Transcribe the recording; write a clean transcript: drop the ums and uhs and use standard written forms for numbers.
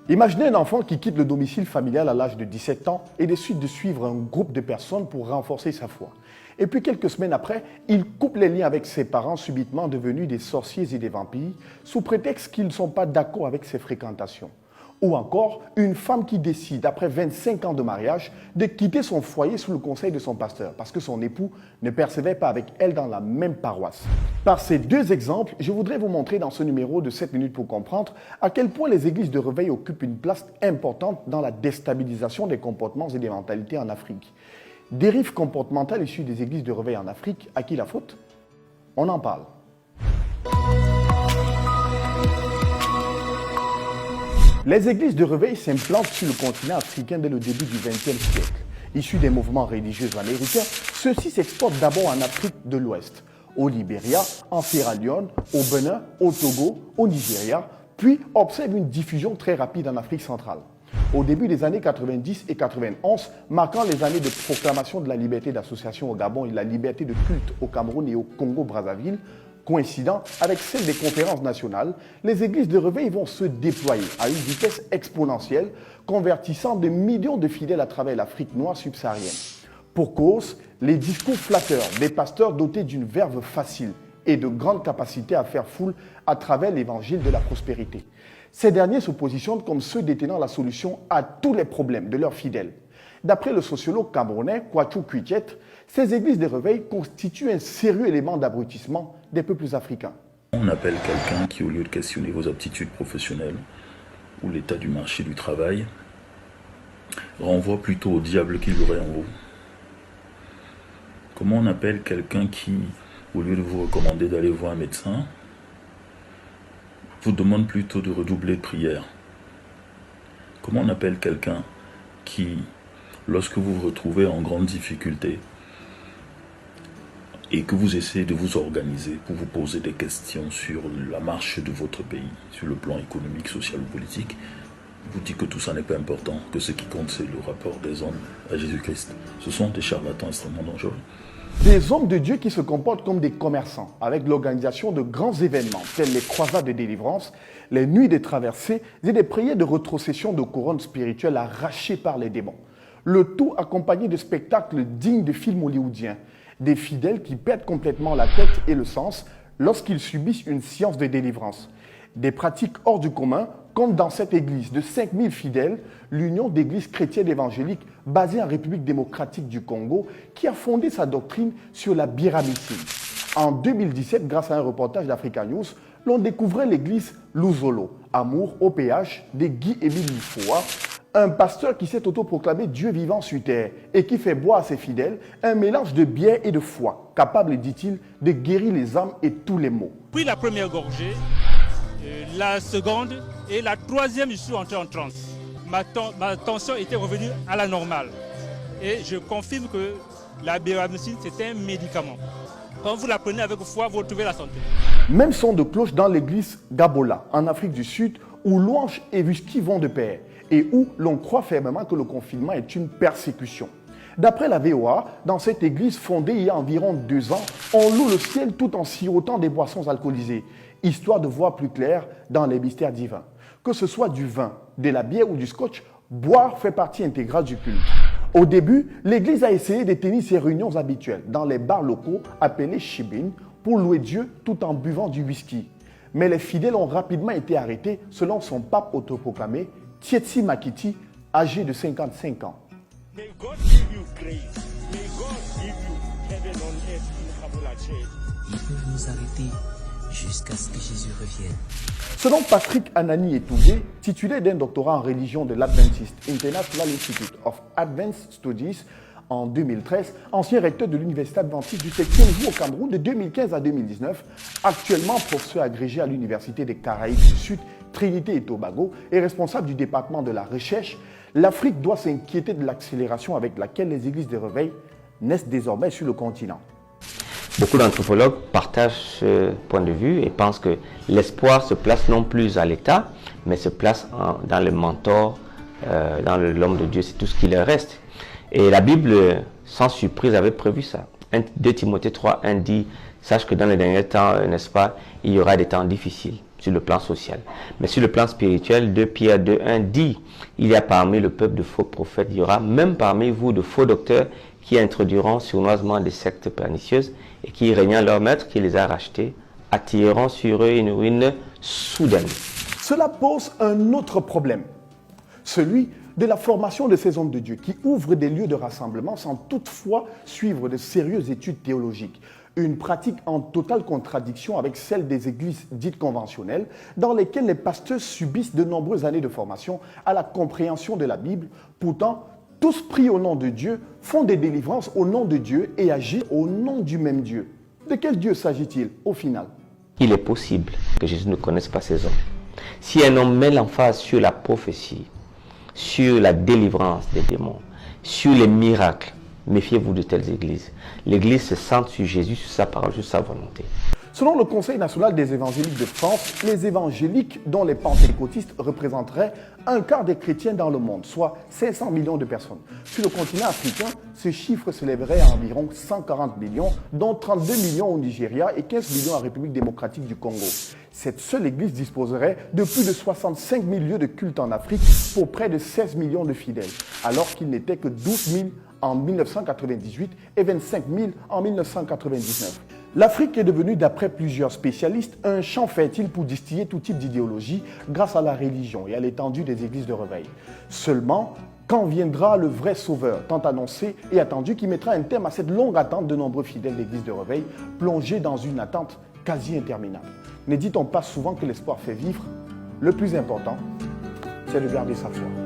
Imaginez un enfant qui quitte le domicile familial à l'âge de 17 ans et décide de suivre un groupe de personnes pour renforcer sa foi. Et puis quelques semaines après, il coupe les liens avec ses parents subitement devenus des sorciers et des vampires sous prétexte qu'ils ne sont pas d'accord avec ses fréquentations. Ou encore, une femme qui décide, après 25 ans de mariage, de quitter son foyer sous le conseil de son pasteur parce que son époux ne percevait pas avec elle dans la même paroisse. Par ces deux exemples, je voudrais vous montrer dans ce numéro de 7 minutes pour comprendre à quel point les églises de réveil occupent une place importante dans la déstabilisation des comportements et des mentalités en Afrique. Dérives comportementales issues des églises de réveil en Afrique, à qui la faute? On en parle. Les églises de réveil s'implantent sur le continent africain dès le début du XXe siècle. Issus des mouvements religieux américains, ceux-ci s'exportent d'abord en Afrique de l'Ouest, au Libéria, en Sierra Leone, au Bénin, au Togo, au Nigeria, puis observent une diffusion très rapide en Afrique centrale. Au début des années 90 et 91, marquant les années de proclamation de la liberté d'association au Gabon et de la liberté de culte au Cameroun et au Congo-Brazzaville, coïncidant avec celle des conférences nationales, les églises de réveil vont se déployer à une vitesse exponentielle, convertissant des millions de fidèles à travers l'Afrique noire subsaharienne. Pour cause, les discours flatteurs des pasteurs dotés d'une verve facile et de grandes capacités à faire foule à travers l'évangile de la prospérité. Ces derniers se positionnent comme ceux détenant la solution à tous les problèmes de leurs fidèles. D'après le sociologue camerounais Kwachu Kuyet, ces églises de réveil constituent un sérieux élément d'abrutissement des peuples africains. On appelle quelqu'un qui, au lieu de questionner vos aptitudes professionnelles ou l'état du marché du travail, renvoie plutôt au diable qu'il y aurait en vous. Comment on appelle quelqu'un qui, au lieu de vous recommander d'aller voir un médecin, vous demande plutôt de redoubler de prière? Comment on appelle quelqu'un qui, lorsque vous vous retrouvez en grande difficulté et que vous essayez de vous organiser pour vous poser des questions sur la marche de votre pays, sur le plan économique, social ou politique, vous dit que tout ça n'est pas important, que ce qui compte c'est le rapport des hommes à Jésus-Christ? Ce sont des charlatans extrêmement dangereux. Des hommes de Dieu qui se comportent comme des commerçants, avec l'organisation de grands événements tels les croisades de délivrance, les nuits des traversées et des prières de rétrocession de couronnes spirituelles arrachées par les démons. Le tout accompagné de spectacles dignes de films hollywoodiens, des fidèles qui perdent complètement la tête et le sens lorsqu'ils subissent une séance de délivrance. Des pratiques hors du commun, comme dans cette église de 5000 fidèles, l'Union d'églises chrétiennes évangéliques basée en République démocratique du Congo, qui a fondé sa doctrine sur la biramicide. En 2017, grâce à un reportage d'Africa News, l'on découvrait l'église Luzolo, Amour, OPH, de Guy Émile Lifoa, un pasteur qui s'est autoproclamé Dieu vivant sur terre et qui fait boire à ses fidèles un mélange de bière et de foi, capable, dit-il, de guérir les âmes et tous les maux. Puis la première gorgée, la seconde et la troisième, je suis entré en transe. Ma tension était revenue à la normale. Et je confirme que la biramicine, c'est un médicament. Quand vous la prenez avec foi, vous retrouvez la santé. Même son de cloche dans l'église Gabola, en Afrique du Sud, où louange et whisky vont de pair, et où l'on croit fermement que le confinement est une persécution. D'après la VOA, dans cette église fondée il y a environ 2 ans, on loue le ciel tout en sirotant des boissons alcoolisées, histoire de voir plus clair dans les mystères divins. Que ce soit du vin, de la bière ou du scotch, boire fait partie intégrale du culte. Au début, l'église a essayé de tenir ses réunions habituelles dans les bars locaux appelés shibin pour louer Dieu tout en buvant du whisky. Mais les fidèles ont rapidement été arrêtés selon son pape autoproclamé, Tietsi Makiti, âgé de 55 ans. May God give you grace. May God give you heaven on earth in Kabola Church. Ils peuvent nous arrêter jusqu'à ce que Jésus revienne. Selon Patrick Anani Etougué, titulaire d'un doctorat en religion de l'Adventist International Institute of Advanced Studies en 2013, ancien recteur de l'Université adventiste du 7e jour au Cameroun de 2015 à 2019, actuellement professeur agrégé à l'Université des Caraïbes du Sud, Trinité et Tobago, et responsable du département de la recherche, l'Afrique doit s'inquiéter de l'accélération avec laquelle les églises de réveil naissent désormais sur le continent. Beaucoup d'anthropologues partagent ce point de vue et pensent que l'espoir se place non plus à l'État, mais se place dans le mentor, dans l'homme de Dieu, c'est tout ce qui leur reste. Et la Bible, sans surprise, avait prévu ça. 2 Timothée 3:1 dit « Sache que dans les derniers temps, n'est-ce pas, il y aura des temps difficiles. » sur le plan social. Mais sur le plan spirituel, 2 Pierre 2:1 dit, il y a parmi le peuple de faux prophètes, il y aura même parmi vous de faux docteurs qui introduiront sournoisement des sectes pernicieuses et qui, régnant leur maître qui les a rachetés, attireront sur eux une ruine soudaine. Cela pose un autre problème, celui de la formation de ces hommes de Dieu qui ouvrent des lieux de rassemblement sans toutefois suivre de sérieuses études théologiques. Une pratique en totale contradiction avec celle des églises dites conventionnelles, dans lesquelles les pasteurs subissent de nombreuses années de formation à la compréhension de la Bible. Pourtant, tous prient au nom de Dieu, font des délivrances au nom de Dieu et agissent au nom du même Dieu. De quel Dieu s'agit-il au final? Il est possible que Jésus ne connaisse pas ces hommes. Si un homme met l'emphase sur la prophétie, sur la délivrance des démons, sur les miracles, méfiez-vous de telles églises. L'église se centre sur Jésus, sur sa parole, sur sa volonté. Selon le Conseil national des évangéliques de France, les évangéliques, dont les pentecôtistes représenteraient un quart des chrétiens dans le monde, soit 500 millions de personnes. Sur le continent africain, ce chiffre s'élèverait à environ 140 millions, dont 32 millions au Nigeria et 15 millions en République démocratique du Congo. Cette seule église disposerait de plus de 65 000 lieux de culte en Afrique pour près de 16 millions de fidèles, alors qu'il n'était que 12 000 en 1998 et 25 000 en 1999. L'Afrique est devenue, d'après plusieurs spécialistes, un champ fertile pour distiller tout type d'idéologie grâce à la religion et à l'étendue des églises de réveil. Seulement, quand viendra le vrai sauveur, tant annoncé et attendu, qui mettra un terme à cette longue attente de nombreux fidèles d'églises de réveil, plongés dans une attente quasi interminable? Ne dit-on pas souvent que l'espoir fait vivre? Le plus important, c'est de garder sa foi.